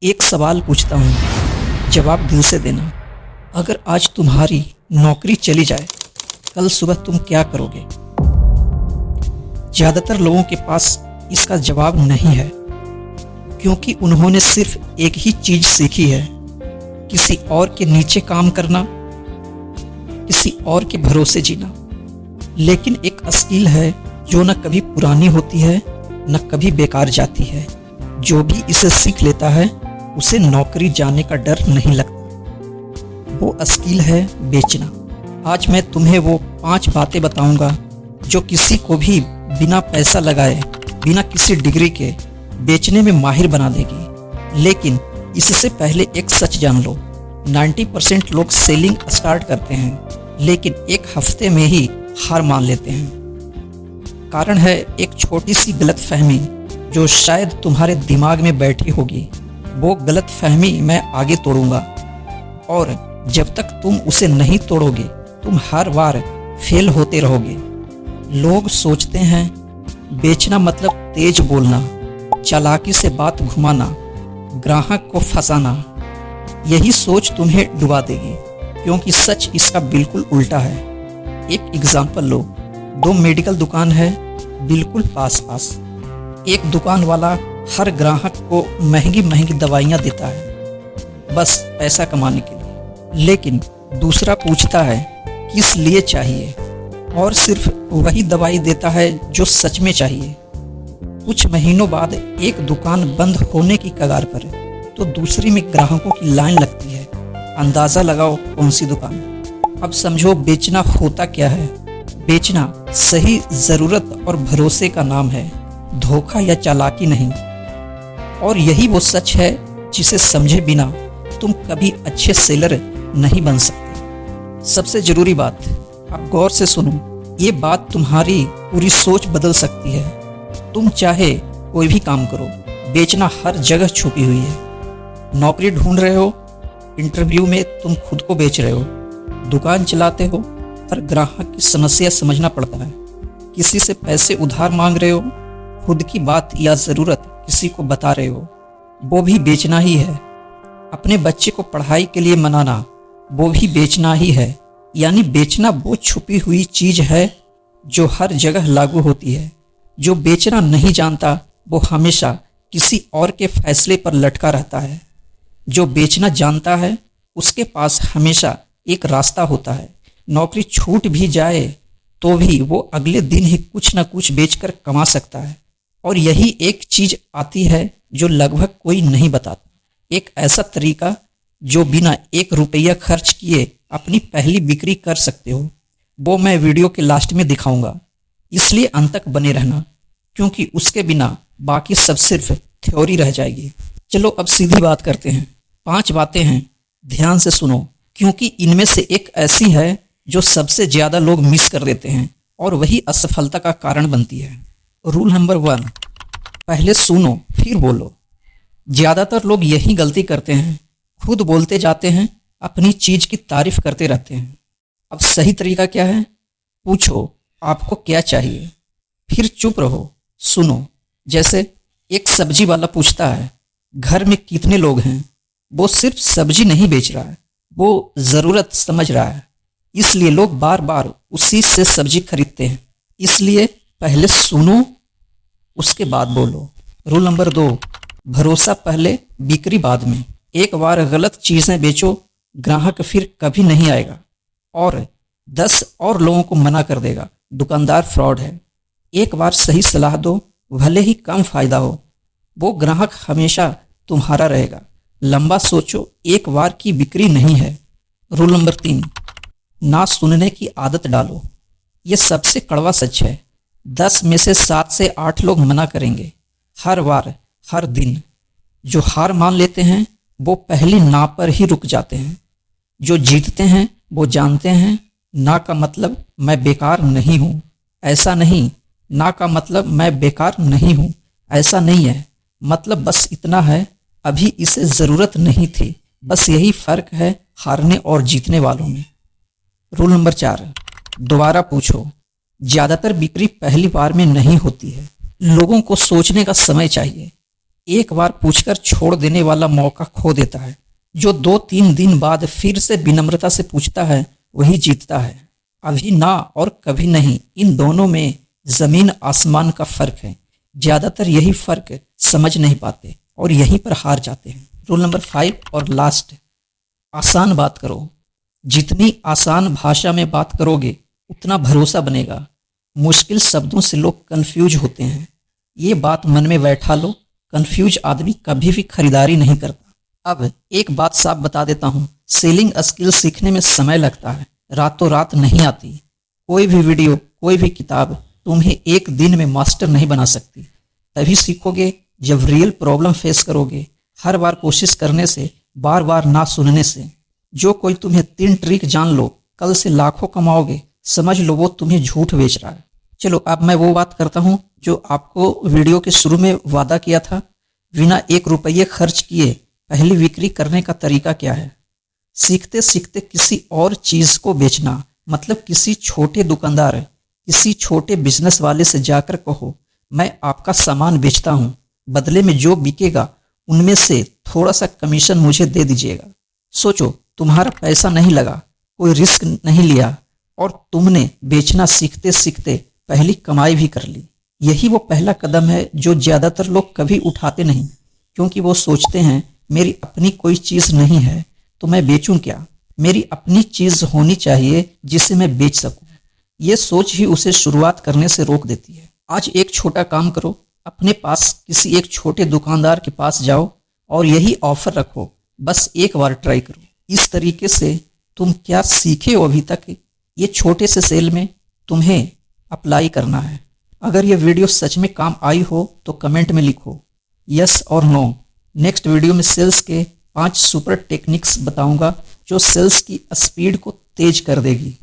एक सवाल पूछता हूँ, जवाब दिल से देना। अगर आज तुम्हारी नौकरी चली जाए, कल सुबह तुम क्या करोगे? ज़्यादातर लोगों के पास इसका जवाब नहीं है, क्योंकि उन्होंने सिर्फ एक ही चीज़ सीखी है, किसी और के नीचे काम करना, किसी और के भरोसे जीना। लेकिन एक स्किल है जो न कभी पुरानी होती है, न कभी बेकार जाती है। जो भी इसे सीख लेता है, उसे नौकरी जाने का डर नहीं लगता। वो स्किल है बेचना। आज मैं तुम्हें वो 5 बातें बताऊंगा जो किसी को भी बिना पैसा लगाए, बिना किसी डिग्री के बेचने में माहिर बना देगी। लेकिन इससे पहले एक सच जान लो, 90% लोग सेलिंग स्टार्ट करते हैं, लेकिन एक हफ्ते में ही हार मान लेते हैं। कारण है एक छोटी सी गलतफहमी जो शायद तुम्हारे दिमाग में बैठी होगी। वो गलतफहमी मैं आगे तोड़ूंगा, और जब तक तुम उसे नहीं तोड़ोगे, तुम हर बार फेल होते रहोगे। लोग सोचते हैं बेचना मतलब तेज बोलना, चालाकी से बात घुमाना, ग्राहक को फंसाना। यही सोच तुम्हें डुबा देगी, क्योंकि सच इसका बिल्कुल उल्टा है। एक एग्जाम्पल लो, 2 मेडिकल दुकान है बिल्कुल पास पास। एक दुकान वाला हर ग्राहक को महंगी महंगी दवाइयाँ देता है, बस पैसा कमाने के लिए। लेकिन दूसरा पूछता है किस लिए चाहिए, और सिर्फ वही दवाई देता है जो सच में चाहिए। कुछ महीनों बाद एक दुकान बंद होने की कगार पर, तो दूसरी में ग्राहकों की लाइन लगती है। अंदाज़ा लगाओ कौन सी दुकान। अब समझो बेचना होता क्या है। बेचना सही ज़रूरत और भरोसे का नाम है, धोखा या चालाकी नहीं। और यही वो सच है जिसे समझे बिना तुम कभी अच्छे सेलर नहीं बन सकते। सबसे ज़रूरी बात, अब गौर से सुनो, ये बात तुम्हारी पूरी सोच बदल सकती है। तुम चाहे कोई भी काम करो, बेचना हर जगह छुपी हुई है। नौकरी ढूंढ रहे हो, इंटरव्यू में तुम खुद को बेच रहे हो। दुकान चलाते हो, हर ग्राहक की समस्या समझना पड़ता है। किसी से पैसे उधार मांग रहे हो, खुद की बात या ज़रूरत किसी को बता रहे हो, वो भी बेचना ही है। अपने बच्चे को पढ़ाई के लिए मनाना, वो भी बेचना ही है। यानी बेचना वो छुपी हुई चीज़ है जो हर जगह लागू होती है। जो बेचना नहीं जानता, वो हमेशा किसी और के फैसले पर लटका रहता है। जो बेचना जानता है, उसके पास हमेशा एक रास्ता होता है। नौकरी छूट भी जाए तो भी वो अगले दिन ही कुछ न कुछ बेचकर कमा सकता है। और यही एक चीज आती है जो लगभग कोई नहीं बताता, एक ऐसा तरीका जो बिना 1 रुपया खर्च किए अपनी पहली बिक्री कर सकते हो। वो मैं वीडियो के लास्ट में दिखाऊंगा, इसलिए अंत तक बने रहना, क्योंकि उसके बिना बाकी सब सिर्फ थ्योरी रह जाएगी। चलो अब सीधी बात करते हैं। 5 बातें हैं, ध्यान से सुनो, क्योंकि इनमें से एक ऐसी है जो सबसे ज़्यादा लोग मिस कर देते हैं, और वही असफलता का कारण बनती है। रूल नंबर 1, पहले सुनो फिर बोलो। ज़्यादातर लोग यही गलती करते हैं, खुद बोलते जाते हैं, अपनी चीज़ की तारीफ करते रहते हैं। अब सही तरीका क्या है? पूछो आपको क्या चाहिए, फिर चुप रहो, सुनो। जैसे एक सब्जी वाला पूछता है घर में कितने लोग हैं। वो सिर्फ सब्जी नहीं बेच रहा है, वो ज़रूरत समझ रहा है। इसलिए लोग बार बार उसी से सब्जी खरीदते हैं। इसलिए पहले सुनो, उसके बाद बोलो। रूल नंबर 2, भरोसा पहले बिक्री बाद में। एक बार गलत चीज़ें बेचो, ग्राहक फिर कभी नहीं आएगा और 10 और लोगों को मना कर देगा, दुकानदार फ्रॉड है। एक बार सही सलाह दो, भले ही कम फायदा हो, वो ग्राहक हमेशा तुम्हारा रहेगा। लंबा सोचो, एक बार की बिक्री नहीं है। रूल नंबर 3, ना सुनने की आदत डालो। ये सबसे कड़वा सच है। 10 में से 7 से 8 लोग मना करेंगे, हर बार, हर दिन। जो हार मान लेते हैं वो पहली ना पर ही रुक जाते हैं। जो जीतते हैं वो जानते हैं ना का मतलब मैं बेकार नहीं हूँ, ऐसा नहीं। ना का मतलब मैं बेकार नहीं हूँ, ऐसा नहीं है। मतलब बस इतना है, अभी इसे ज़रूरत नहीं थी। बस यही फ़र्क है हारने और जीतने वालों में। रूल नंबर 4, दोबारा पूछो। ज़्यादातर बिक्री पहली बार में नहीं होती है, लोगों को सोचने का समय चाहिए। एक बार पूछकर छोड़ देने वाला मौका खो देता है। जो 2-3 दिन बाद फिर से विनम्रता से पूछता है वही जीतता है। अभी ना और कभी नहीं, इन दोनों में जमीन आसमान का फर्क है। ज्यादातर यही फर्क समझ नहीं पाते और यहीं पर हार जाते हैं। रूल नंबर 5 और लास्ट, आसान बात करो। जितनी आसान भाषा में बात करोगे उतना भरोसा बनेगा। मुश्किल शब्दों से लोग कंफ्यूज होते हैं। ये बात मन में बैठा लो, कंफ्यूज आदमी कभी भी खरीदारी नहीं करता। अब एक बात साफ बता देता हूँ, सेलिंग स्किल सीखने में समय लगता है, रातों रात नहीं आती। कोई भी वीडियो, कोई भी किताब तुम्हें एक दिन में मास्टर नहीं बना सकती। तभी सीखोगे जब रियल प्रॉब्लम फेस करोगे, हर बार कोशिश करने से, बार बार ना सुनने से। जो कोई तुम्हें 3 ट्रिक जान लो, कल से लाखों कमाओगे, समझ लो वो तुम्हें झूठ बेच रहा है। चलो अब मैं वो बात करता हूँ जो आपको वीडियो के शुरू में वादा किया था। बिना 1 रुपये खर्च किए पहली बिक्री करने का तरीका क्या है? सीखते सीखते किसी और चीज को बेचना, मतलब किसी छोटे दुकानदार, किसी छोटे बिजनेस वाले से जाकर कहो मैं आपका सामान बेचता हूँ, बदले में जो बिकेगा उनमें से थोड़ा सा कमीशन मुझे दे दीजिएगा। सोचो, तुम्हारा पैसा नहीं लगा, कोई रिस्क नहीं लिया और तुमने बेचना सीखते सीखते पहली कमाई भी कर ली। यही वो पहला कदम है जो ज्यादातर लोग कभी उठाते नहीं, क्योंकि वो सोचते हैं मेरी अपनी कोई चीज नहीं है तो मैं बेचूं क्या, मेरी अपनी चीज होनी चाहिए जिसे मैं बेच सकूं। ये सोच ही उसे शुरुआत करने से रोक देती है। आज एक छोटा काम करो, अपने पास किसी एक छोटे दुकानदार के पास जाओ और यही ऑफर रखो, बस एक बार ट्राई करो। इस तरीके से तुम क्या सीखे हो अभी तक, ये छोटे से सेल में तुम्हें अप्लाई करना है। अगर ये वीडियो सच में काम आई हो तो कमेंट में लिखो यस और नो। नेक्स्ट वीडियो में सेल्स के 5 सुपर टेक्निक्स बताऊंगा जो सेल्स की स्पीड को तेज कर देगी।